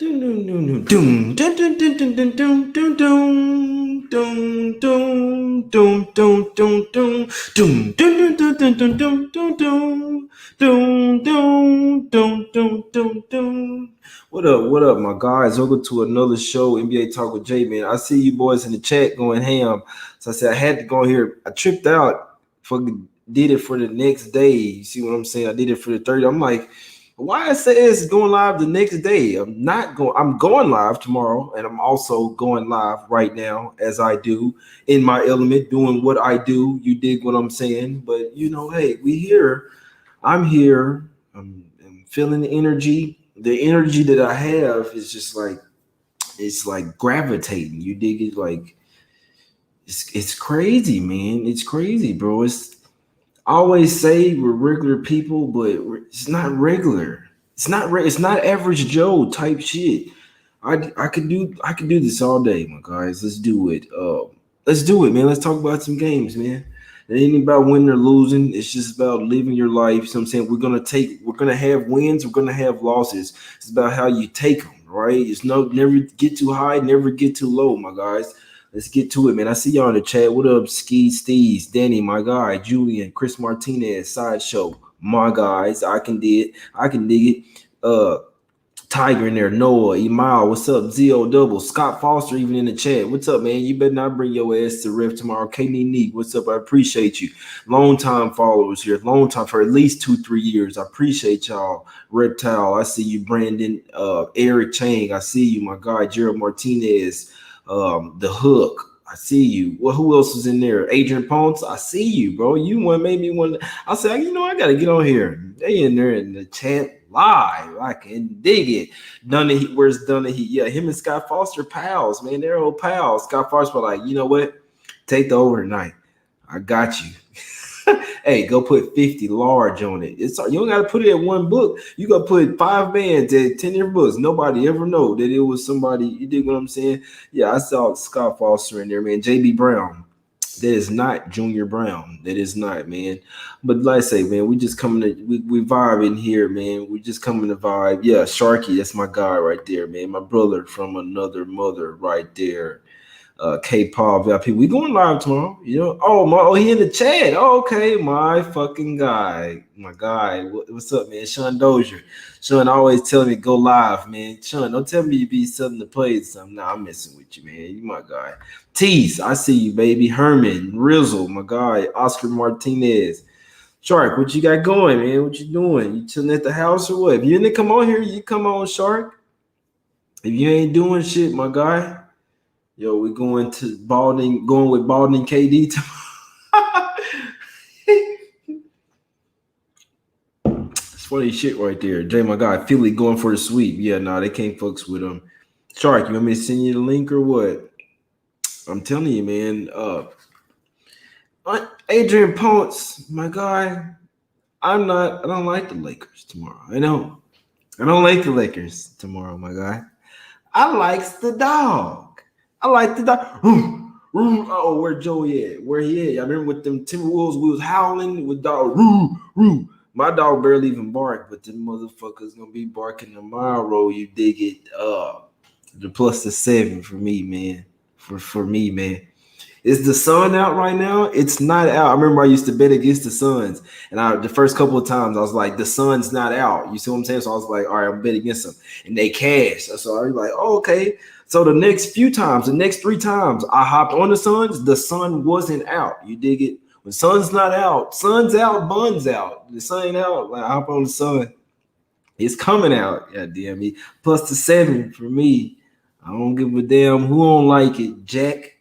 What up, my guys? Welcome to another show, NBA Talk with Jay, man. I see you boys in the chat going ham. So I said I had to go here. I tripped out, fucking did it for the next day. You see what I'm saying? I did it for the 30. I'm like, why it says going live the next day? I'm going live tomorrow, and I'm also going live right now as I do in my element, doing what I do. You dig what I'm saying? But hey, we here. I'm here. I'm feeling the energy. The energy that I have is just like it's like gravitating. You dig it? Like it's crazy, man. It's crazy, bro. I always say we're regular people, but it's not regular. It's not average Joe type shit. I could do this all day, my guys. Let's do it. Let's do it, man. Let's talk about some games, man. It ain't about winning or losing. It's just about living your life. So I'm saying we're gonna have wins, we're gonna have losses. It's about how you take them, right? Never get too high, never get too low, my guys. Let's get to it, man. I see y'all in the chat. What up, Ski Steez, Danny, my guy, Julian, Chris Martinez, Sideshow, my guys. I can dig it. Tiger in there, Noah, Emal, what's up? ZO Double, Scott Foster, even in the chat. What's up, man? You better not bring your ass to Riff tomorrow. Katie Neek, what's up? I appreciate you. Long time followers here, long time for at least 2-3 years. I appreciate y'all. Reptile, I see you. Brandon, Eric Chang, I see you. My guy, Gerald Martinez, The Hook. I see you. Well, who else is in there? Adrian Ponce, I see you, bro. You made me want. I said, I gotta get on here. They in there in the chat live. I can dig it. Dunahee, where's Dunahee? Yeah, him and Scott Foster pals, man. They're old pals. Scott Foster was like, you know what? Take the over tonight. I got you. Hey, go put 50 large on it. You don't got to put it at one book. You got to put 5 bands at 10 different books. Nobody ever know that it was somebody. You dig what I'm saying? Yeah, I saw Scott Foster in there, man. JB Brown. That is not Junior Brown. That is not, man. But like I say, man, we just coming to we vibe in here, man. We just coming to vibe. Yeah, Sharky, that's my guy right there, man. My brother from another mother right there. K-Paul VIP. We going live tomorrow. He in the chat. Oh, okay, my fucking guy. My guy. What's up, man? Sean Dozier. Sean always tell me go live, man. Sean, don't tell me you be something to play or something. Nah, I'm messing with you, man. You my guy. Tease, I see you, baby. Herman, Rizzle, my guy. Oscar Martinez. Shark, what you got going, man? What you doing? You chilling at the house or what? If you didn't come on here, you come on, Shark. If you ain't doing shit, my guy. Yo, we're going with Balding KD tomorrow. It's funny shit right there. Jay, my guy, Philly going for the sweep. Yeah, nah, they can't fucks with him. Shark, you want me to send you the link or what? I'm telling you, man. Adrian Ponce, my guy. I don't like the Lakers tomorrow. I don't like the Lakers tomorrow, my guy. I likes the dog. I like the dog. Oh, where Joey at? Where he at? I remember with them Timberwolves, we was howling with dog. My dog barely even bark, but the motherfucker's gonna be barking tomorrow. You dig it? The plus the 7 for me, man. For me, man. Is the sun out right now? It's not out. I remember I used to bet against the Suns, and the first couple of times I was like, the sun's not out. You see what I'm saying? So I was like, all right, I'm betting against them, and they cashed. So I was like, oh, okay. So the next 3 times I hopped on the Suns, the sun wasn't out. You dig it? When sun's not out, sun's out, bun's out. The sun ain't out. Like I hop on the sun, it's coming out. God damn me. Plus the 7 for me. I don't give a damn who don't like it, Jack.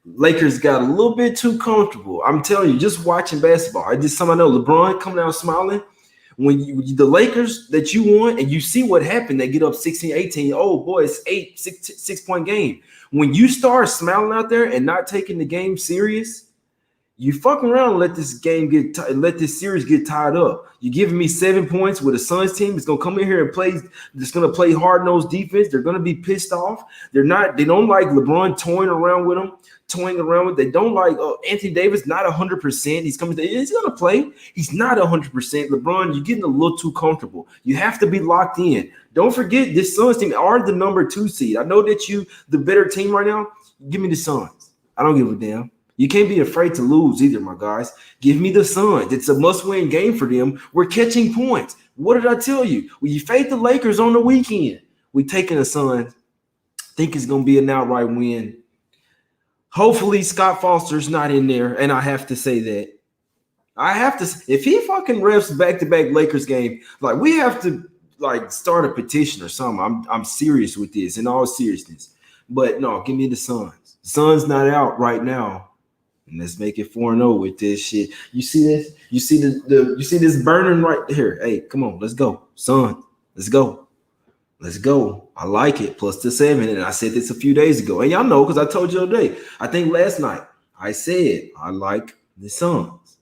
Lakers got a little bit too comfortable. I'm telling you, just watching basketball. I know LeBron coming out smiling. When the Lakers that you won and you see what happened, they get up 16, 18. Oh, boy, it's 6-point game. When you start smiling out there and not taking the game serious, You fucking around and let this game let this series get tied up. You're giving me 7 points with a Suns team that's gonna come in here and play. That's gonna play hard-nosed defense. They're gonna be pissed off. They don't like LeBron toying around with them. They don't like Anthony Davis. Not 100%. He's gonna play. He's not 100%. LeBron, you're getting a little too comfortable. You have to be locked in. Don't forget this Suns team are the number 2 seed. I know that you the better team right now. Give me the Suns. I don't give a damn. You can't be afraid to lose either, my guys. Give me the Suns. It's a must-win game for them. We're catching points. What did I tell you? When you fade the Lakers on the weekend, we taking the Suns. Think it's going to be an outright win. Hopefully, Scott Foster's not in there, and I have to say that. If he fucking refs back-to-back Lakers game, like we have to like start a petition or something. I'm serious with this, in all seriousness. But no, give me the Suns. The Suns not out right now. And let's make it 4-0 with this shit. You see this? You see you see this burning right here. Hey, come on, let's go. Son, let's go. Let's go. I like it. Plus the 7. And I said this a few days ago. And y'all know because I told you the other day. I think last night I said I like the Suns.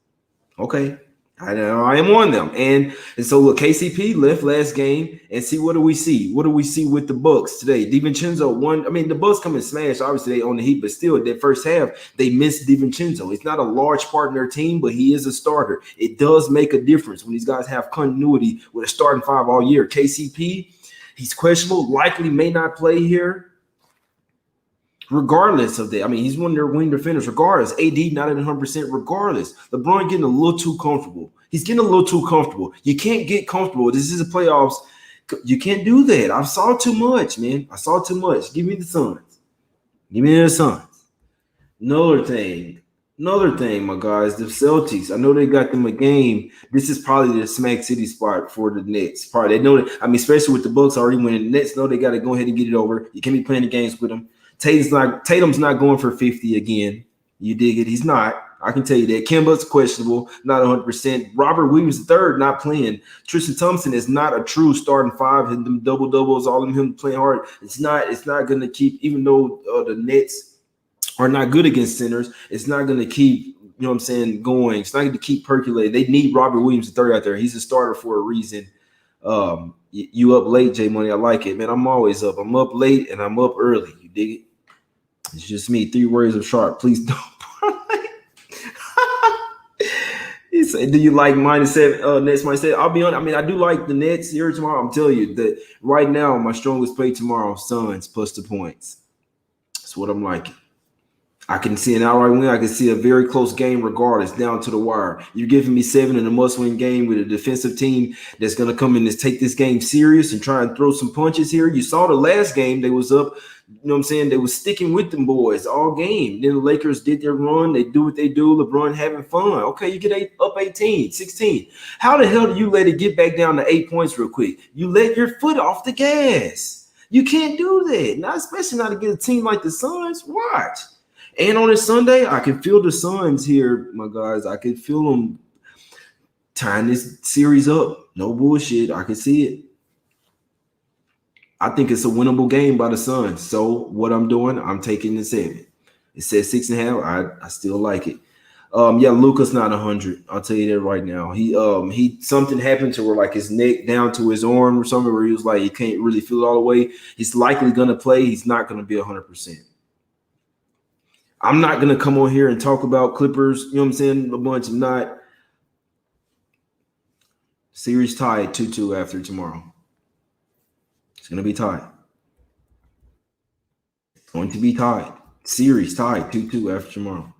Okay. I am on them. And so look, KCP left last game and see what do we see? What do we see with the Bucks today? DiVincenzo won. I mean, the Bucks come and smash. Obviously, they own the Heat, but still, that first half, they missed DiVincenzo. It's not a large part in their team, but he is a starter. It does make a difference when these guys have continuity with a starting 5 all year. KCP, he's questionable, likely may not play here. Regardless of that, I mean, he's one of their wing defenders. Regardless, AD not at 100%. Regardless, LeBron getting a little too comfortable. He's getting a little too comfortable. You can't get comfortable. This is the playoffs. You can't do that. I saw too much, man. I saw too much. Give me the Suns. Give me the Suns. Another thing, my guys, the Celtics. I know they got them a game. This is probably the smack city spot for the Nets. Probably they know that. I mean, especially with the Bucks already winning. The Nets know they got to go ahead and get it over. You can't be playing the games with them. Tatum's not going for 50 again. You dig it? He's not. I can tell you that. Kemba's questionable, not 100%. Robert Williams III not playing. Tristan Thompson is not a true starting 5. Hitting them double doubles, all of him playing hard. It's not going to keep. Even though the Nets are not good against centers, it's not going to keep. You know what I'm saying? Going. It's not going to keep percolating. They need Robert Williams III out there. He's a starter for a reason. You up late, J Money? I like it, man. I'm always up. I'm up late and I'm up early. You dig it? It's just me. 3 words of sharp. Please don't. He said, "Do you like -7 Nets?" Might say, "I'll be on." I mean, I do like the Nets here tomorrow. I'm telling you that right now, my strongest play tomorrow, Suns plus the points. That's what I'm liking. I can see an outright win. I can see a very close game regardless, down to the wire. You're giving me 7 in a must-win game with a defensive team that's going to come in and take this game serious and try and throw some punches here. You saw the last game. They was up, you know what I'm saying? They was sticking with them boys all game. Then the Lakers did their run. They do what they do. LeBron having fun. Okay, you get up 18, 16. How the hell do you let it get back down to 8 points real quick? You let your foot off the gas. You can't do that. Not especially not against a team like the Suns. Watch. And on this Sunday, I can feel the Suns here, my guys. I can feel them tying this series up. No bullshit. I can see it. I think it's a winnable game by the Suns. So what I'm doing, I'm taking the 7. It says 6.5. I still like it. Yeah, Luka's not 100. I'll tell you that right now. He something happened to where like his neck down to his arm or something where he was like he can't really feel it all the way. He's likely gonna play. He's not gonna be 100%. I'm not going to come on here and talk about Clippers, you know what I'm saying, a bunch. I'm not. Series tied 2-2 after tomorrow. It's going to be tied. It's going to be tied. Series tied 2-2 after tomorrow.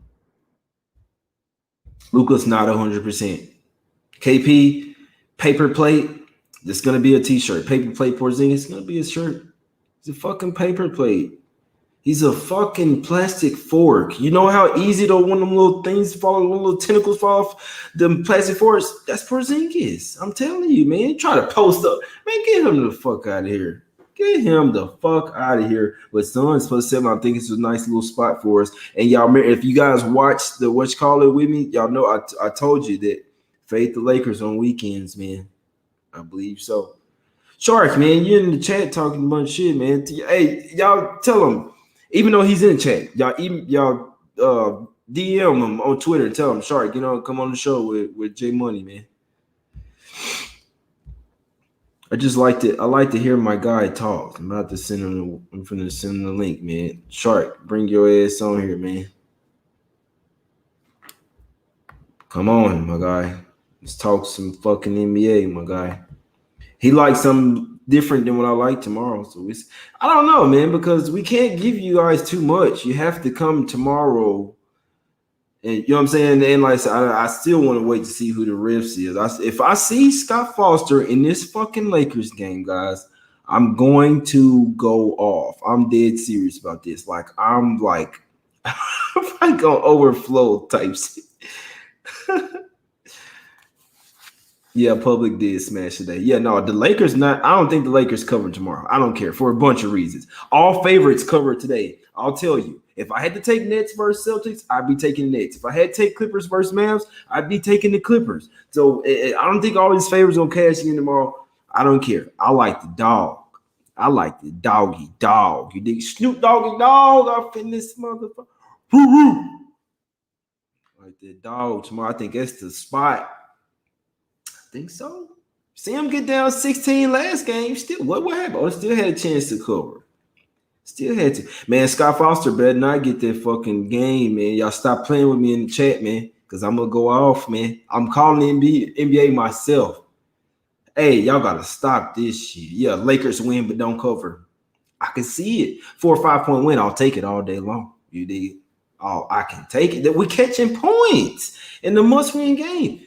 Luka's not 100%. KP, paper plate, it's going to be a t-shirt. Paper plate Porzingis, it's going to be a shirt. It's a fucking paper plate. He's a fucking plastic fork. You know how easy though one of them little things fall, little tentacles fall off the plastic forks? That's Porzingis. I'm telling you, man. Try to post up. Man, get him the fuck out of here. Get him the fuck out of here. But Suns plus 7, I think it's a nice little spot for us. And y'all, if you guys watch the what you call it with me, y'all know I told you that fade the Lakers on weekends, man. I believe so. Shark, man, you're in the chat talking a bunch of shit, man. Hey, y'all tell him. Even though he's in the chat, y'all DM him on Twitter and tell him, Shark, come on the show with J Money, man. I like to hear my guy talk. I'm finna send him the link, man. Shark, bring your ass on here, man. Come on, my guy. Let's talk some fucking NBA, my guy. He likes something different than what I like tomorrow. So I don't know, man, because we can't give you guys too much. You have to come tomorrow. And you know what I'm saying? And like I said, I still want to wait to see who the refs is. If I see Scott Foster in this fucking Lakers game, guys, I'm going to go off. I'm dead serious about this. Like, I'm like, I'm gonna overflow type shit. Yeah, Public did smash today. Yeah, no, the Lakers not. I don't think the Lakers cover tomorrow. I don't care for a bunch of reasons. All favorites cover today. I'll tell you. If I had to take Nets versus Celtics, I'd be taking Nets. If I had to take Clippers versus Mavs, I'd be taking the Clippers. So I don't think all these favorites gonna cash in tomorrow. I don't care. I like the dog. I like the doggy dog. You dig? Snoop Doggy Dog up in this motherfucker. Like the dog tomorrow. I think that's the spot. Think so. See him get down 16 last game. Still, what happened? Oh, still had a chance to cover. Still had to. Man, Scott Foster better not get that fucking game, man. Y'all stop playing with me in the chat, man, because I'm going to go off, man. I'm calling the NBA myself. Hey, y'all got to stop this shit. Yeah, Lakers win, but don't cover. I can see it. 4 or 5 point win. I'll take it all day long. You dig? Oh, I can take it. We're catching points in the must-win game.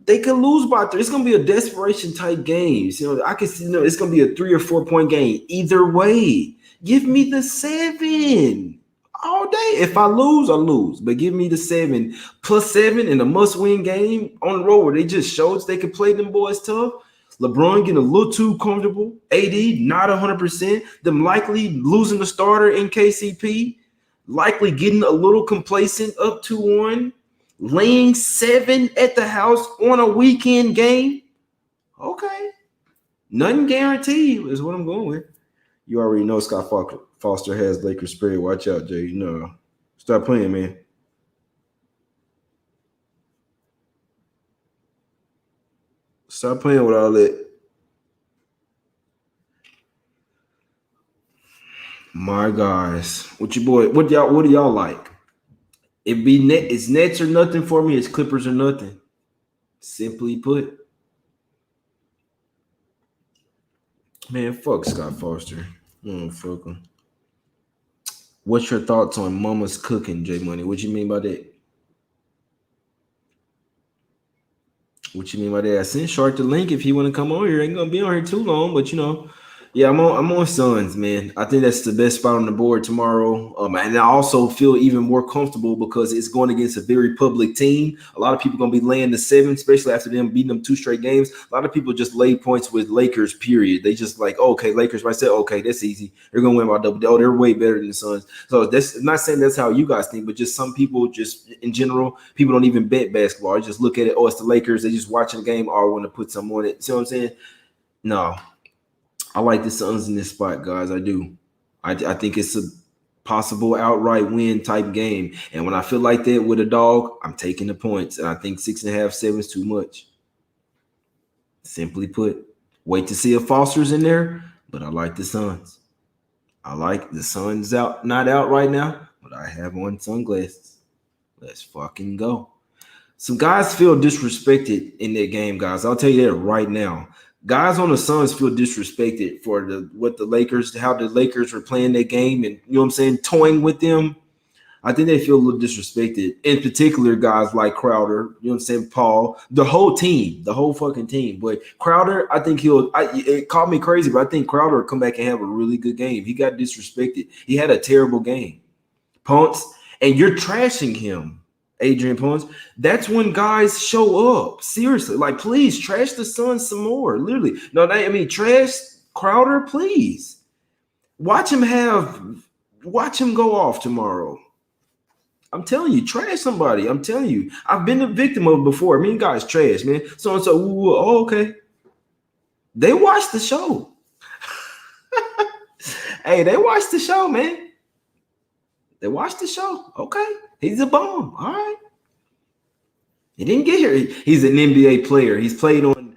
They could lose by 3. It's gonna be a desperation type game. I can see. It's gonna be a 3 or 4 point game. Either way, give me the 7 all day. If I lose, I lose. But give me the 7 plus 7 in a must-win game on the road where they just showed they could play them boys tough. LeBron getting a little too comfortable. AD not 100%. Them likely losing the starter in KCP. Likely getting a little complacent up 2-1. Laying 7 at the house on a weekend game. Okay. Nothing guaranteed is what I'm going with. You already know Scott Foster has Lakers spread. Watch out, Jay. No. Stop playing, man. Stop playing with all that. My guys. What do y'all like? It's Nets or nothing for me. It's Clippers or nothing. Simply put. Man, fuck Scott Foster. Fuck him. What's your thoughts on Mama's cooking, J Money? What you mean by that? What you mean by that? I sent Shark the link if he want to come on here. Ain't gonna be on here too long, but yeah, I'm on Suns, man. I think that's the best spot on the board tomorrow. And I also feel even more comfortable because it's going against a very public team. A lot of people going to be laying the 7, especially after them beating them 2 straight games. A lot of people just lay points with Lakers, period. They just like, okay, Lakers. I said, okay, that's easy. They're going to win by double. Oh, they're way better than the Suns. So that's I'm not saying that's how you guys think, but just some people just in general, people don't even bet basketball. They just look at it. Oh, it's the Lakers. They just watching the game. Oh, I want to put some on it. See what I'm saying? No. I like the Suns in this spot, guys. I do. I think it's a possible outright win type game. And when I feel like that with a dog, I'm taking the points. And I think 6.5, 7 is too much. Simply put, wait to see if Foster's in there, but I like the Suns. I like the Suns not out right now, but I have on sunglasses. Let's fucking go. Some guys feel disrespected in that game, guys. I'll tell you that right now. Guys on the Suns feel disrespected for how the Lakers were playing that game and, you know what I'm saying, toying with them. I think they feel a little disrespected. In particular, guys like Crowder, you know what I'm saying, Paul, the whole fucking team. But Crowder, I think it called me crazy, but I think Crowder will come back and have a really good game. He got disrespected. He had a terrible game. Ponce, and you're trashing him. Adrian Ponce, that's when guys show up. Seriously, like, please trash the Suns some more. Literally, trash Crowder, please. Watch him go off tomorrow. I'm telling you, trash somebody. I'm telling you, I've been a victim of it before. Guys trash, man. So and so. Oh, okay. They watched the show. Hey, they watched the show, man. They watched the show. Okay. He's a bum. All right. He didn't get here. He's an NBA player. He's played on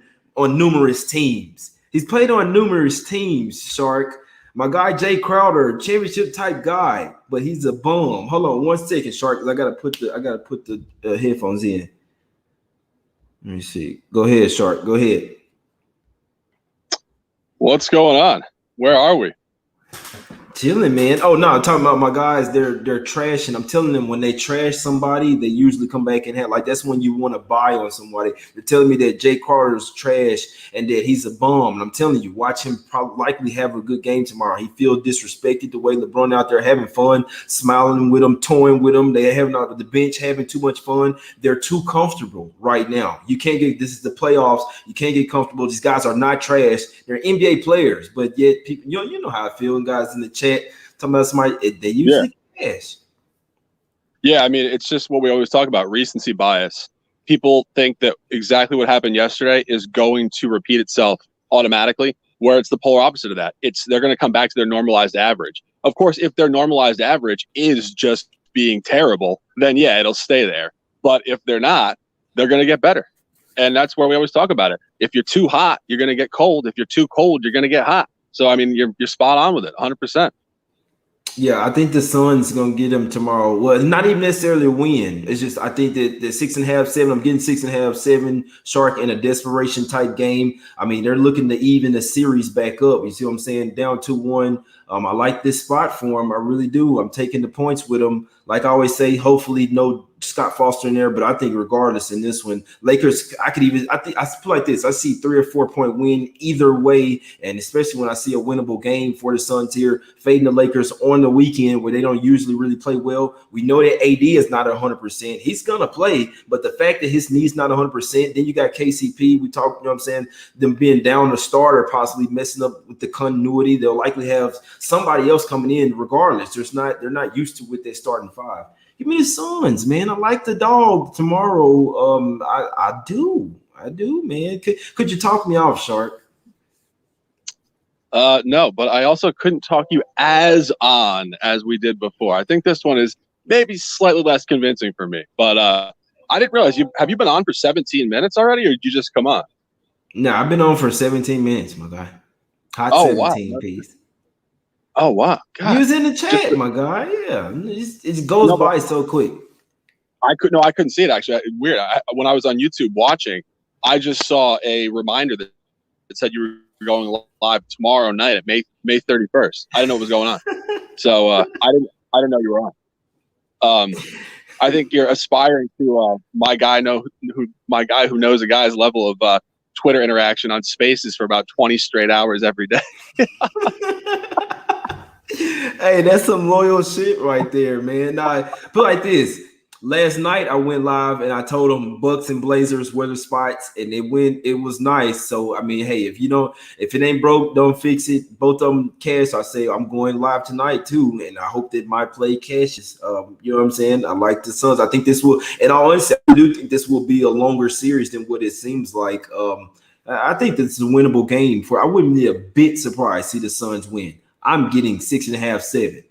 numerous teams. He's played on numerous teams, Shark. My guy Jay Crowder, championship type guy, but he's a bum. Hold on 1 second, Shark. I gotta put the headphones in. Let me see. Go ahead, Shark. Go ahead. What's going on? Where are we? Chilling, man. Oh no, I'm talking about my guys. They're trashing. I'm telling them when they trash somebody, they usually come back and have like that's when you want to buy on somebody. They're telling me that Jay Carter's trash and that he's a bum. And I'm telling you, watch him probably likely have a good game tomorrow. He feels disrespected the way LeBron out there having fun, smiling with him, toying with him. They having out the bench having too much fun. They're too comfortable right now. You can't get this is the playoffs. You can't get comfortable. These guys are not trash. They're NBA players, but yet people, you know how I feel. And guys in the chat talking about somebody they usually cash. Yeah, I mean, it's just what we always talk about, recency bias. People think that exactly what happened yesterday is going to repeat itself automatically, where it's the polar opposite of that. They're going to come back to their normalized average. Of course, if their normalized average is just being terrible, then yeah, it'll stay there. But if they're not, they're going to get better. And that's where we always talk about it. If you're too hot, you're going to get cold. If you're too cold, you're going to get hot. So, I mean, you're spot on with it, 100%. Yeah, I think the Suns gonna get them tomorrow. Well, not even necessarily a win. It's just I think that the 6.5, 7. I'm getting 6.5, 7 Shark in a desperation type game. I mean, they're looking to even the series back up. You see what I'm saying? Down 2-1. I like this spot for them. I really do. I'm taking the points with them. Like I always say, hopefully no Scott Foster in there, but I think regardless in this one, Lakers, I feel like this. I see 3 or 4 point win either way, and especially when I see a winnable game for the Suns here, fading the Lakers on the weekend where they don't usually really play well. We know that AD is not 100%. He's gonna play, but the fact that his knee's not 100%, then you got KCP. We talked, you know what I'm saying, them being down the starter, possibly messing up with the continuity. They'll likely have somebody else coming in regardless. They're not used to with their starting five. Give me the Suns, man. I like the dog tomorrow. I do, man. Could you talk me off, Shark? No, but I also couldn't talk you as on as we did before. I think this one is maybe slightly less convincing for me. But I didn't realize have you been on for 17 minutes already, or did you just come on? No, I've been on for 17 minutes, my guy. Hot 17 wow. piece. Oh wow, God. You was in the chat, my guy. Yeah, it goes by so quick. I couldn't see it actually. Weird. When I was on YouTube watching, I just saw a reminder that said you were going live tomorrow night at May 31st. I didn't know what was going on, so I didn't know you were on. I think you're aspiring to my guy who knows a guy's level of Twitter interaction on Spaces for about 20 straight hours every day. Hey, that's some loyal shit right there, man. Now, put like this. Last night I went live and I told them Bucks and Blazers were the spots, and it was nice. So I mean, hey, if it ain't broke, don't fix it. Both of them cash. I say I'm going live tonight too, and I hope that my play cashes. You know what I'm saying? I like the Suns. I think this will, and honestly, I do think this will be a longer series than what it seems like. I think this is a winnable game. I wouldn't be a bit surprised to see the Suns win. I'm getting 6.5, 7.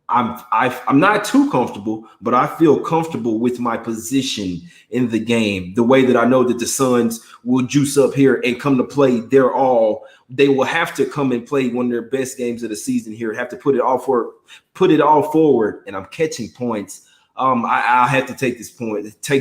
I'm not too comfortable, but I feel comfortable with my position in the game. The way that I know that the Suns will juice up here and come to play they will have to come and play one of their best games of the season here. Have to put it all forward, and I'm catching points. I'll have to take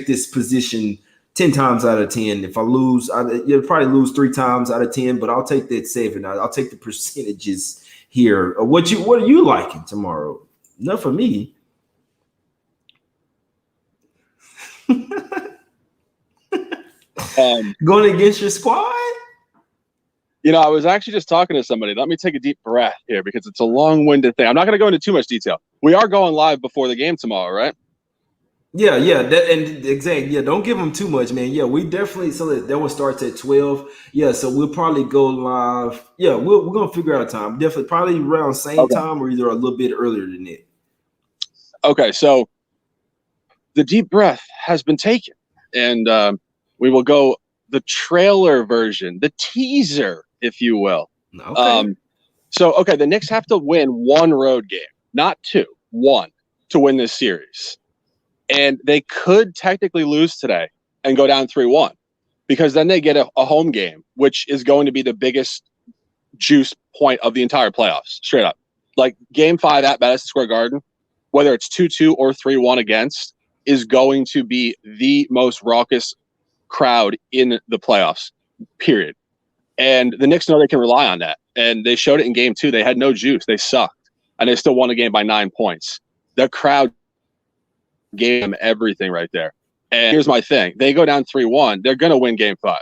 this position 10 times out of 10. If I lose, you'll probably lose 3 times out of 10, but I'll take that 7. I'll take the percentages here. What are you liking tomorrow? Not for me. Going against your squad? I was actually just talking to somebody. Let me take a deep breath here because it's a long-winded thing. I'm not going to go into too much detail. We are going live before the game tomorrow, right? Yeah. Exactly. Yeah, don't give them too much, man. Yeah, we definitely. So that one starts at 12. Yeah, so we'll probably go live. Yeah, we're gonna figure out a time. Definitely, probably around same time or either a little bit earlier than it. Okay, so the deep breath has been taken, and we will go the trailer version, the teaser, if you will. Okay. So the Knicks have to win 1 road game, not 2, 1, to win this series. And they could technically lose today and go down 3-1 because then they get a home game, which is going to be the biggest juice point of the entire playoffs, straight up. Like game 5 at Madison Square Garden, whether it's 2-2 or 3-1 against, is going to be the most raucous crowd in the playoffs, period. And the Knicks know they can rely on that. And they showed it in game 2. They had no juice. They sucked. And they still won the game by 9 points. The crowd gave them everything right there. And here's my thing. They go down 3-1. They're going to win game 5.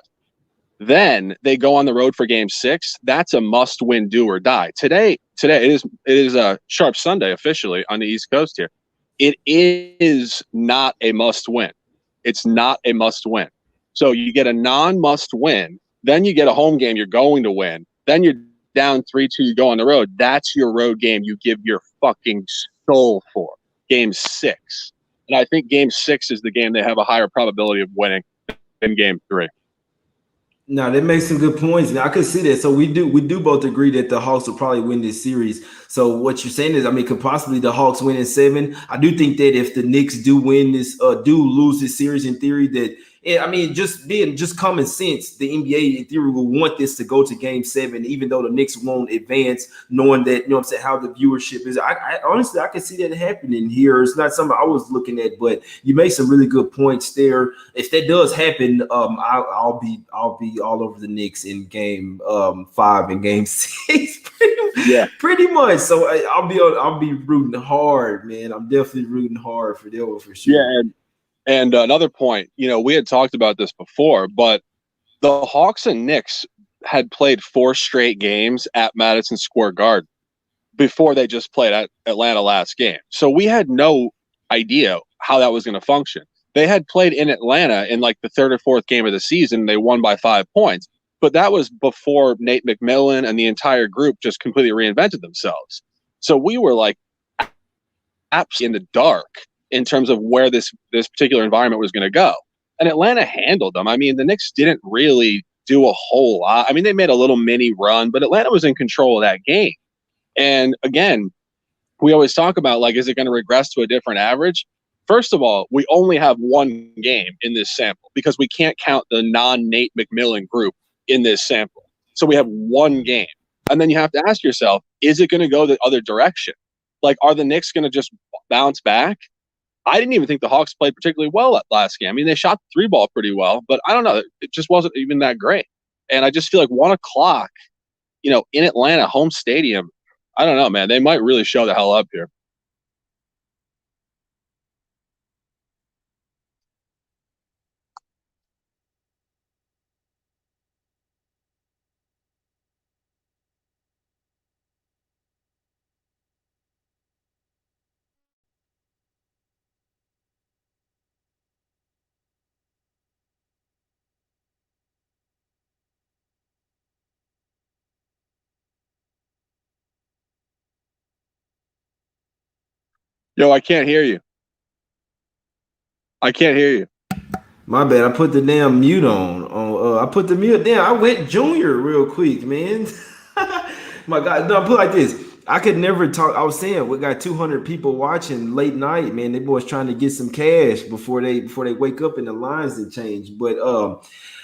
Then they go on the road for game 6. That's a must-win, do or die. Today it is a sharp Sunday officially on the East Coast here. It is not a must-win. It's not a must-win. So you get a non-must-win. Then you get a home game you're going to win. Then you're down 3-2, you go on the road. That's your road game you give your fucking soul for. Game 6. And I think game 6 is the game they have a higher probability of winning than game 3. No, that makes some good points. Now I could see that. So we do both agree that the Hawks will probably win this series. So what you're saying is, I mean, could possibly the Hawks win in 7? I do think that if the Knicks do win this, do lose this series in theory, that I mean, just common sense, the NBA in theory will want this to go to game 7, even though the Knicks won't advance, knowing that, you know what I'm saying, how the viewership is. I honestly, I can see that happening here. It's not something I was looking at, but you make some really good points there. If that does happen, I'll be all over the Knicks in game 5 and game 6. Pretty much. So I'll be rooting hard, man. I'm definitely rooting hard for them for sure. Yeah, and another point, we had talked about this before, but the Hawks and Knicks had played 4 straight games at Madison Square Garden before they just played at Atlanta last game. So we had no idea how that was going to function. They had played in Atlanta in like the 3rd or 4th game of the season. They won by 5 points, but that was before Nate McMillan and the entire group just completely reinvented themselves. So we were like absolutely in the dark in terms of where this particular environment was going to go. And Atlanta handled them. I mean, the Knicks didn't really do a whole lot. I mean, they made a little mini run, but Atlanta was in control of that game. And again, we always talk about, like, is it going to regress to a different average? First of all, we only have 1 game in this sample because we can't count the non-Nate McMillan group in this sample. So we have 1 game. And then you have to ask yourself, is it going to go the other direction? Like, are the Knicks going to just bounce back? I didn't even think the Hawks played particularly well at last game. I mean, they shot the 3-ball pretty well, but I don't know. It just wasn't even that great. And I just feel like 1 o'clock, in Atlanta, home stadium, I don't know, man. They might really show the hell up here. Yo, I can't hear you. I can't hear you. My bad. I put the damn mute on. I put the mute down. I went junior real quick, man. My God. No, put it like this. I could never talk. I was saying we got 200 people watching late night, man. They boys trying to get some cash before they wake up and the lines that change. But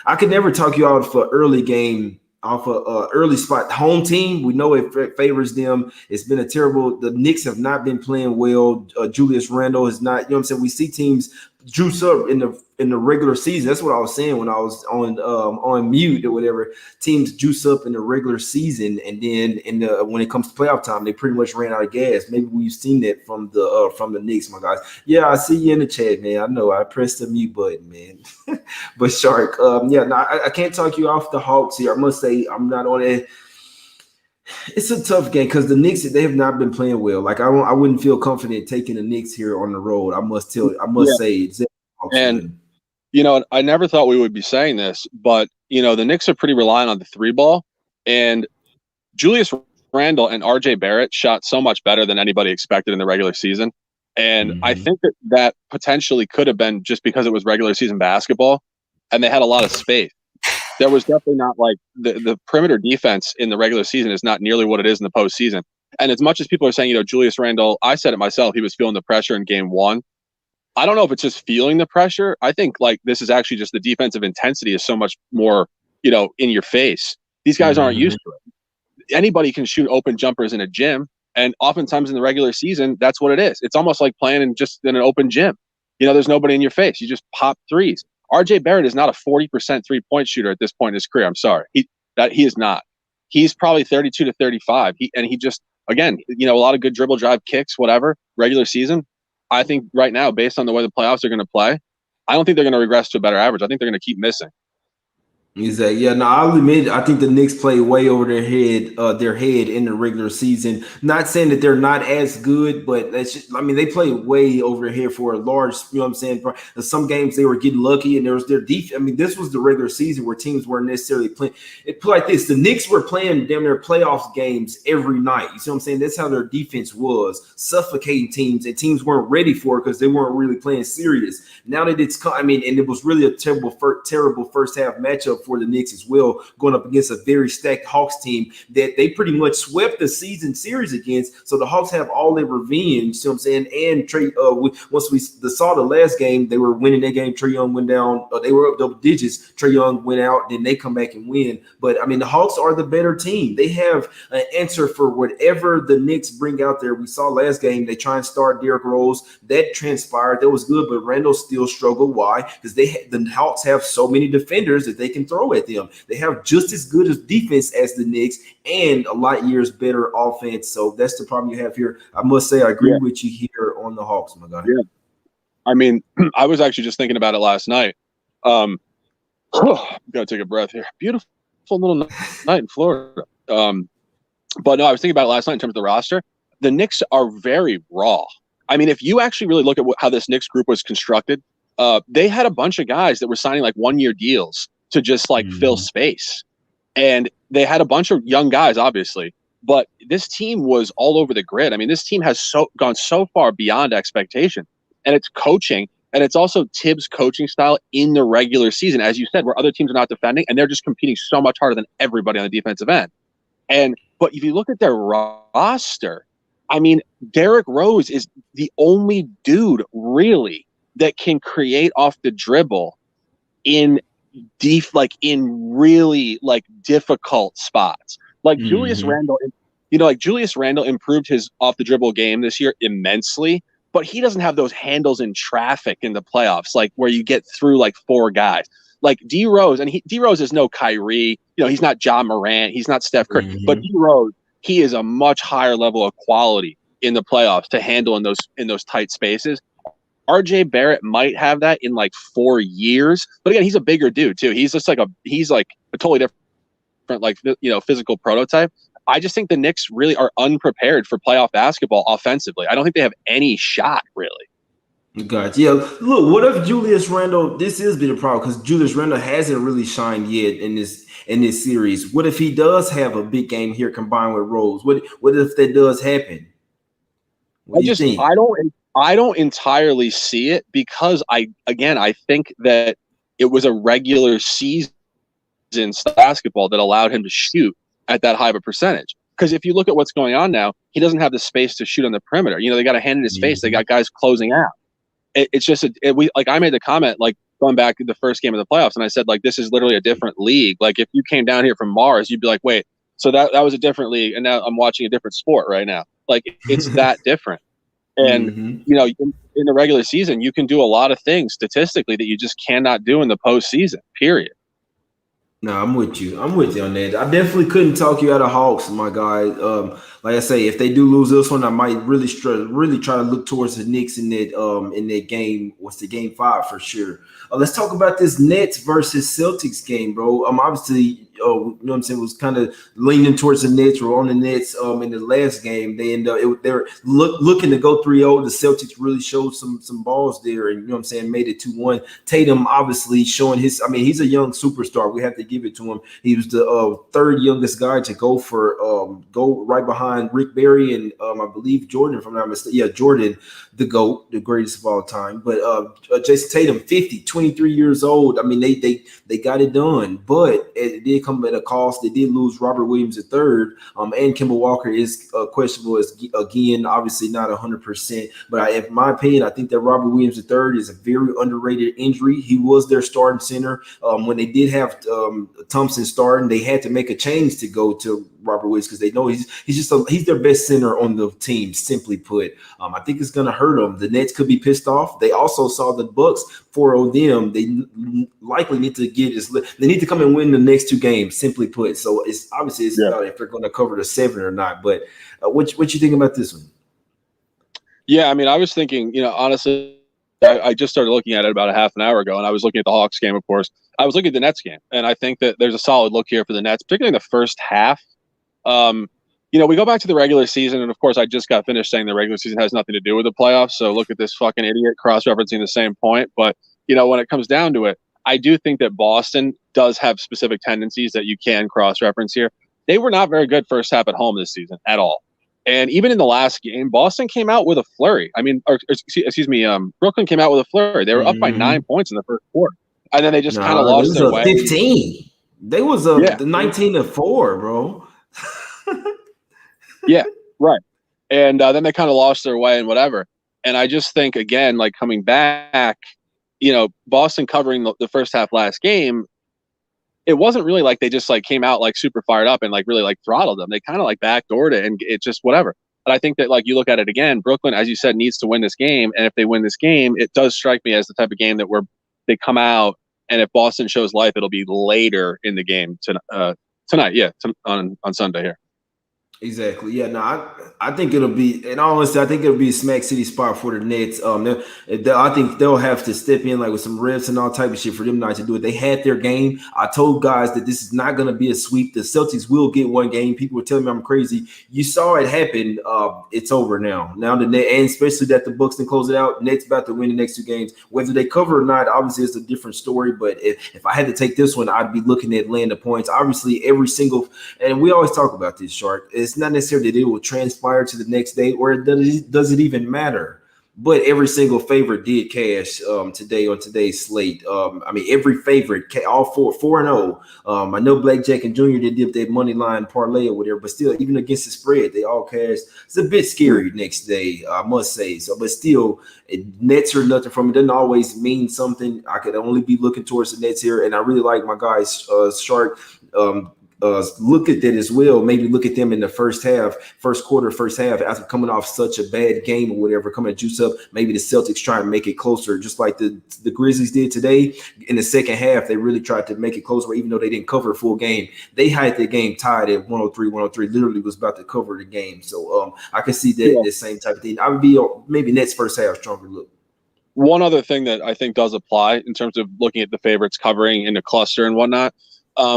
I could never talk you out for early game off a early spot. Home team, we know it favors them. It's been a terrible. The Knicks have not been playing well. Julius Randle is not. You know what I'm saying? We see teams juice up in the regular season. That's what I was saying when I was on mute or whatever. Teams juice up in the regular season, and then when it comes to playoff time, they pretty much ran out of gas. Maybe we've seen that from the Knicks, my guys. Yeah, I see you in the chat, man. I know I pressed the mute button, man. But Shark, I can't talk you off the Hawks here. I must say I'm not on it. It's a tough game because the Knicks, they have not been playing well. Like I wouldn't feel confident taking the Knicks here on the road. I must say it's and I never thought we would be saying this, but the Knicks are pretty reliant on the 3-ball, and Julius Randle and RJ Barrett shot so much better than anybody expected in the regular season. And I think that potentially could have been just because it was regular season basketball and they had a lot of space. There was definitely not like the perimeter defense in the regular season is not nearly what it is in the postseason. And as much as people are saying, Julius Randle, I said it myself, he was feeling the pressure in game 1. I don't know if it's just feeling the pressure. I think like this is actually just the defensive intensity is so much more, in your face. These guys aren't Mm-hmm. used to it. Anybody can shoot open jumpers in a gym. And oftentimes in the regular season, that's what it is. It's almost like playing in an open gym. There's nobody in your face. You just pop threes. RJ Barrett is not a 40% 3-point shooter at this point in his career. I'm sorry. He is not. He's probably 32 to 35. He just, again, a lot of good dribble drive kicks, whatever, regular season. I think right now, based on the way the playoffs are going to play, I don't think they're going to regress to a better average. I think they're going to keep missing. Exactly. Yeah, no, I'll admit I think the Knicks play way over their head in the regular season. Not saying that they're not as good, but they play way over their head for a large, you know what I'm saying? Some games they were getting lucky and there was their defense. This was the regular season where teams weren't necessarily playing. It played like this. The Knicks were playing damn near playoffs games every night. You see what I'm saying? That's how their defense was, suffocating teams, and teams weren't ready for it because they weren't really playing serious. Now that and it was really a terrible first half matchup for the Knicks as well, going up against a very stacked Hawks team that they pretty much swept the season series against. So the Hawks have all their revenge, you know what I'm saying? And once we saw the last game, they were winning that game. Trae Young went down. They were up double digits. Trae Young went out, then they come back and win. But the Hawks are the better team. They have an answer for whatever the Knicks bring out there. We saw last game, they try and start Derrick Rose. That transpired. That was good, but Randall still struggled. Why? Because the Hawks have so many defenders that they can throw at them. They have just as good as defense as the Knicks and a lot years better offense. So that's the problem you have here. I must say I agree with you here on the Hawks, my guy. Yeah. I was actually just thinking about it last night. Gotta take a breath here. Beautiful little night in Florida. But no, I was thinking about it last night in terms of the roster. The Knicks are very raw. If you actually really look at how this Knicks group was constructed, they had a bunch of guys that were signing like 1-year deals to just fill space. And they had a bunch of young guys, obviously, but this team was all over the grid. This team has gone so far beyond expectation, and it's coaching, and it's also Tibbs' coaching style in the regular season, as you said, where other teams are not defending, and they're just competing so much harder than everybody on the defensive end. But if you look at their roster, Derrick Rose is the only dude really that can create off the dribble in really difficult spots. Julius Randle, Julius Randle improved his off the dribble game this year immensely, but he doesn't have those handles in traffic in the playoffs, where you get through 4 guys. D Rose, and D Rose is no Kyrie, he's not Ja Morant, he's not Steph Curry, but D Rose, he is a much higher level of quality in the playoffs to handle in those tight spaces. RJ Barrett might have that in 4 years, but again, he's a bigger dude too. He's just he's a totally different physical prototype. I just think the Knicks really are unprepared for playoff basketball offensively. I don't think they have any shot really. Gotcha. Yeah. Look, what if Julius Randle? This is been a problem because Julius Randle hasn't really shined yet in this series. What if he does have a big game here combined with Rose? What if that does happen? What do you think? I don't entirely see it because I think that it was a regular season basketball that allowed him to shoot at that high of a percentage. Because if you look at what's going on now, he doesn't have the space to shoot on the perimeter. They got a hand in his face. They got guys closing out. It's just I made the comment going back to the first game of the playoffs, and I said this is literally a different league. If you came down here from Mars, you'd be like, wait, so that was a different league, and now I'm watching a different sport right now. It's that different. And in the regular season, you can do a lot of things statistically that you just cannot do in the postseason. Period. No, I'm with you. I'm with you on that. I definitely couldn't talk you out of Hawks, my guy. Like I say, if they do lose this one, I might really try to look towards the Knicks in that game. What's the game 5 for sure? Let's talk about this Nets versus Celtics game, bro. Obviously, you know what I'm saying, was kind of leaning towards the Nets or on the Nets in the last game. They they're looking to go 3-0. The Celtics really showed some balls there, and you know what I'm saying, made it 2-1. Tatum obviously showing he's a young superstar. We have to give it to him. He was the third youngest guy to go right behind Rick Barry and I believe Jordan, if I'm not mistaken. Yeah, Jordan, the GOAT, the greatest of all time. But Jason Tatum, 23 years old. They got it done, but it did come come at a cost. They did lose Robert Williams III, and Kemba Walker is questionable as again, obviously not 100%. But in my opinion, I think that Robert Williams III is a very underrated injury. He was their starting center. When they did have Thompson starting, they had to make a change to go to Robert Williams because they know he's their best center on the team. Simply put, I think it's going to hurt them. The Nets could be pissed off. They also saw the Bucks 4-0 them. They likely need to they need to come and win the next two games. Simply put, so it's obviously if they're going to cover the 7 or not. But what you think about this one? Yeah, I mean, I was thinking, honestly, I just started looking at it about a half an hour ago, and I was looking at the Hawks game, of course. I was looking at the Nets game, and I think that there's a solid look here for the Nets, particularly in the first half. We go back to the regular season, and of course, I just got finished saying the regular season has nothing to do with the playoffs. So look at this fucking idiot cross-referencing the same point. But when it comes down to it, I do think that Boston does have specific tendencies that you can cross-reference here. They were not very good first half at home this season at all. And even in the last game, Boston came out with a flurry. I mean, Brooklyn came out with a flurry. They were up by 9 points in the first quarter, and then they just kind of lost their way. 15. They was up 19-4, bro. Yeah, right. And then they kind of lost their way and whatever. And I just think, again, like coming back, Boston covering the first half last game, it wasn't really like they just like came out like super fired up and like really like throttled them. They kind of like backdoored it and it just whatever. But I think that like you look at it again, Brooklyn, as you said, needs to win this game. And if they win this game, it does strike me as the type of game that where they come out, and if Boston shows life, it'll be later in the game tonight. Yeah, on Sunday here. Exactly. Yeah. No, I think it'll be. In all honesty, I think it'll be a smack city spot for the Nets. I think they'll have to step in like with some refs and all type of shit for them not to do it. They had their game. I told guys that this is not going to be a sweep. The Celtics will get one game. People were telling me I'm crazy. You saw it happen. It's over now. Now the Nets, and especially that the Bucks can close it out. Nets about to win the next two games. Whether they cover or not, obviously it's a different story. But if I had to take this one, I'd be looking at laying the points. Obviously, every single, and we always talk about this, Shark. It's not necessarily that it will transpire to the next day, or does it even matter? But every single favorite did cash today on today's slate. I mean, every favorite, all 4-0. I know Blackjack and Junior did their money line parlay or whatever, but still, even against the spread, they all cashed. It's a bit scary next day, I must say. So, but still, Nets are nothing from it. Doesn't always mean something. I could only be looking towards the Nets here, and I really like my guys, Shark. Look at that as well. Maybe look at them in the first half after coming off such a bad game or whatever, coming to juice up. Maybe the Celtics try and make it closer, just like the Grizzlies did today. In the second half, they really tried to make it closer, even though they didn't cover a full game. They had the game tied at 103, literally was about to cover the game. So I can see that the same type of thing. I would be maybe Nets first half stronger look. One other thing that I think does apply in terms of looking at the favorites covering in the cluster and whatnot,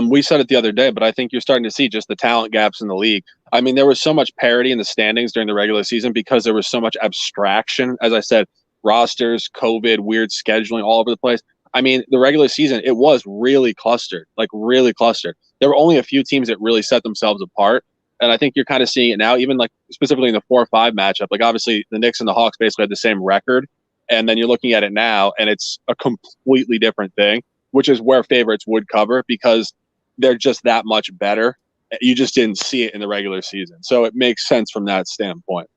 we said it the other day, but I think you're starting to see just the talent gaps in the league. I mean, there was so much parity in the standings during the regular season because there was so much abstraction. As I said, rosters, COVID, weird scheduling all over the place. I mean, the regular season, it was really clustered, like really clustered. There were only a few teams that really set themselves apart. And I think you're kind of seeing it now, even like specifically in the 4-5 matchup. Like obviously the Knicks and the Hawks basically had the same record. And then you're looking at it now and it's a completely different thing, which is where favorites would cover because they're just that much better. You just didn't see it in the regular season. So it makes sense from that standpoint.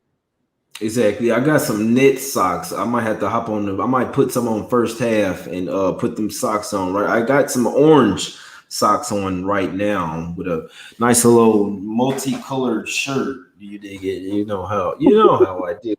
Exactly. I got some knit socks. I might have to hop on them. I might put some on first half and put them socks on, right? I got some orange socks on right now with a nice little multicolored shirt. You dig it? You know how I do.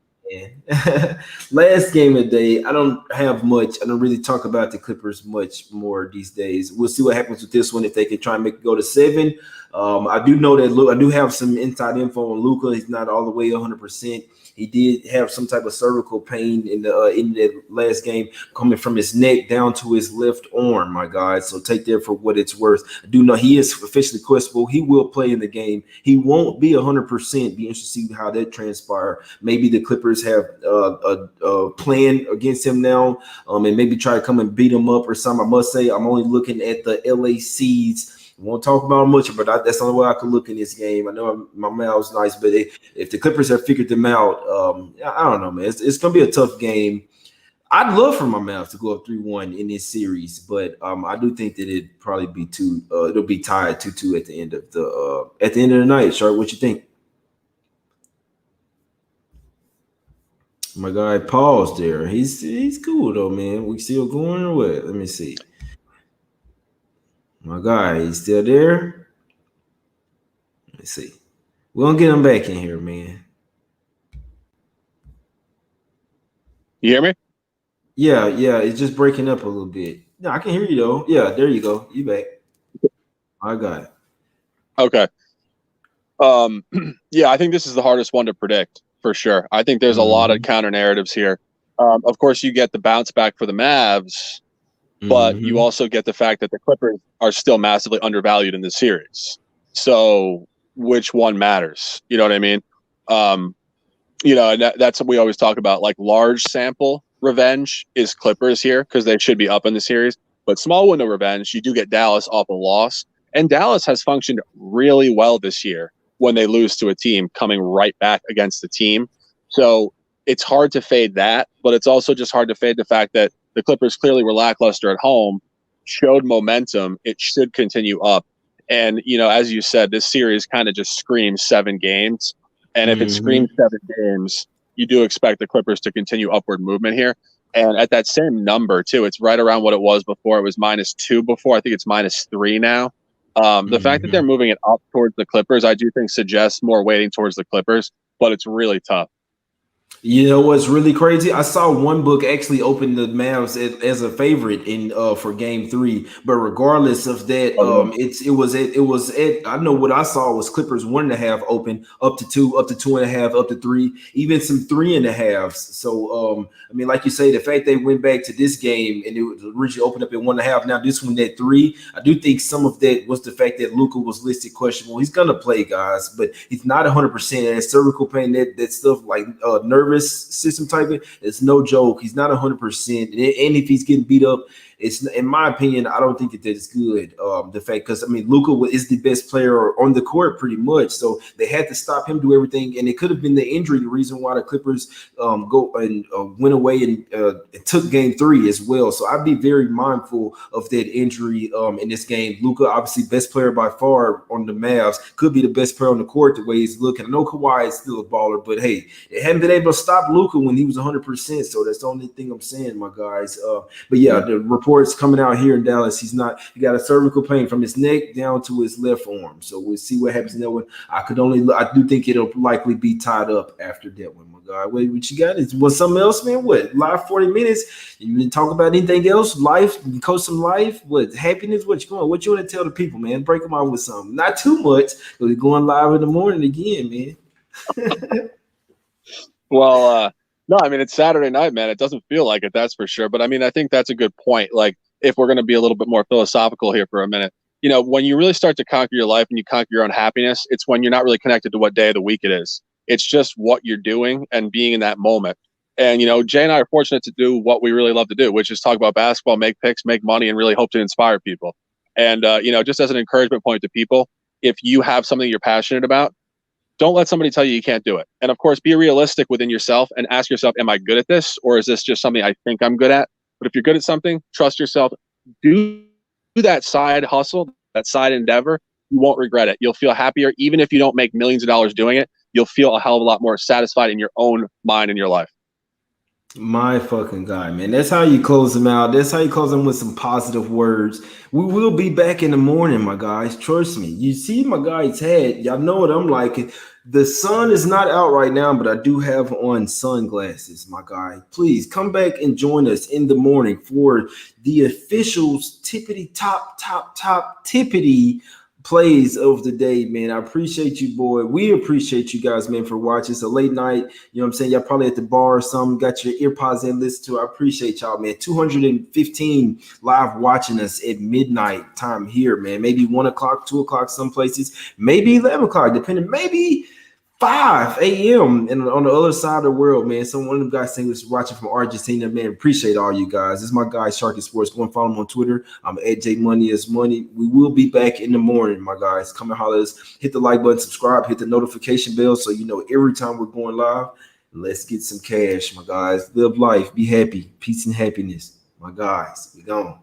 Last game of the day, I don't have much. I don't really talk about the Clippers much more these days. We'll see what happens with this one if they can try and make it go to 7. I do know that I do have some inside info on Luka. He's not all the way 100%. He did have some type of cervical pain in that last game, coming from his neck down to his left arm, my guys. So take that for what it's worth. I do know he is officially questionable. He will play in the game. He won't be 100%. Be interested to see how that transpires. Maybe the Clippers have a plan against him now, and maybe try to come and beat him up or something. I must say, I'm only looking at the LACs. Won't talk about much, but that's the only way I could look in this game. I know my mouth's nice, but if the Clippers have figured them out, I don't know, man. It's going to be a tough game. I'd love for my Mavs to go up 3-1 in this series, but I do think that it'd probably be two. It'll be tied 2-2 at the end of the night. Sharp, what you think? My guy paused there. He's cool though, man. We still going or what? Let me see. My guy, he's still there. Let me see. We're gonna get him back in here, man. You hear me? Yeah, yeah. It's just breaking up a little bit. No, I can hear you though. Yeah, there you go. You back. I got it. Okay. Yeah, I think this is the hardest one to predict for sure. I think there's a lot of counter narratives here. Of course, you get the bounce back for the Mavs, but you also get the fact that the Clippers are still massively undervalued in this series. So which one matters? You know what I mean? And that's what we always talk about. Like large sample revenge is Clippers here because they should be up in the series. But small window revenge, you do get Dallas off a loss. And Dallas has functioned really well this year when they lose to a team coming right back against the team. So it's hard to fade that, but it's also just hard to fade the fact that the Clippers clearly were lackluster at home, showed momentum. It should continue up. And, as you said, this series kind of just screams 7 games. And if it screams 7 games, you do expect the Clippers to continue upward movement here. And at that same number, too, it's right around what it was before. It was -2 before. I think it's -3 now. The fact that they're moving it up towards the Clippers, I do think suggests more weighting towards the Clippers, but it's really tough. You know what's really crazy? I saw one book actually open the Mavs as a favorite in for Game 3. But regardless of that, it was I know what I saw was Clippers 1.5 open up to 2, up to 2.5, up to 3, even some 3.5s. So I mean, like you say, the fact they went back to this game and it was originally opened up at 1.5. Now this one at 3. I do think some of that was the fact that Luka was listed questionable. He's gonna play, guys, but he's not 100%. And cervical pain, that stuff like nervous system type of, it's no joke. He's not 100%, and if he's getting beat up, it's, in my opinion, I don't think that is good. The fact, because I mean, Luka is the best player on the court pretty much, so they had to stop him, do everything, and it could have been the injury the reason why the Clippers go and went away and took Game 3 as well. So I'd be very mindful of that injury in this game. Luka, obviously best player by far on the Mavs, could be the best player on the court the way he's looking. I know Kawhi is still a baller, but hey, they haven't been able to stop Luka when he was 100%. So that's the only thing I'm saying, my guys. But yeah, the reports coming out here in Dallas, he got a cervical pain from his neck down to his left arm. So we'll see what happens in that one. I do think it'll likely be tied up after that one, my guy. What you got? Was something else, man? What, live 40 minutes? You didn't talk about anything else? Life, you coach some life? What, happiness? What you want to tell the people, man? Break them out with something. Not too much, because we're going live in the morning again, man. Well, no, I mean, it's Saturday night, man. It doesn't feel like it, that's for sure. But I mean, I think that's a good point. Like, if we're going to be a little bit more philosophical here for a minute, when you really start to conquer your life and you conquer your own happiness, it's when you're not really connected to what day of the week it is. It's just what you're doing and being in that moment. And, Jay and I are fortunate to do what we really love to do, which is talk about basketball, make picks, make money, and really hope to inspire people. And, just as an encouragement point to people, if you have something you're passionate about, don't let somebody tell you can't do it. And of course, be realistic within yourself and ask yourself, am I good at this? Or is this just something I think I'm good at? But if you're good at something, trust yourself, do that side hustle, that side endeavor. You won't regret it. You'll feel happier. Even if you don't make millions of dollars doing it, you'll feel a hell of a lot more satisfied in your own mind and your life. My fucking guy, man. That's how you close them out. That's how you close them with some positive words. We will be back in the morning, my guys. Trust me. You see my guy's head. Y'all know what I'm like. The sun is not out right now, but I do have on sunglasses, my guy. Please come back and join us in the morning for the officials tippity top tippity plays of the day, man. I appreciate you, boy. We appreciate you guys, man, for watching. It's a late night. You know what I'm saying? Y'all probably at the bar or something, got your earpods in, listen to. I appreciate y'all, man. 215 live watching us at midnight time here, man. Maybe 1 o'clock, 2 o'clock, some places, maybe 11 o'clock, depending, maybe 5 a.m. and on the other side of the world, man. So one of them guys saying was watching from Argentina, man. Appreciate all you guys. This is my guy, Sharky Sports. Go and follow him on Twitter. I'm at JMoneyIsMoney. We will be back in the morning, my guys. Come and holler at us. Hit the like button, subscribe, hit the notification bell so you know every time we're going live. Let's get some cash, my guys. Live life. Be happy. Peace and happiness. My guys. We gone.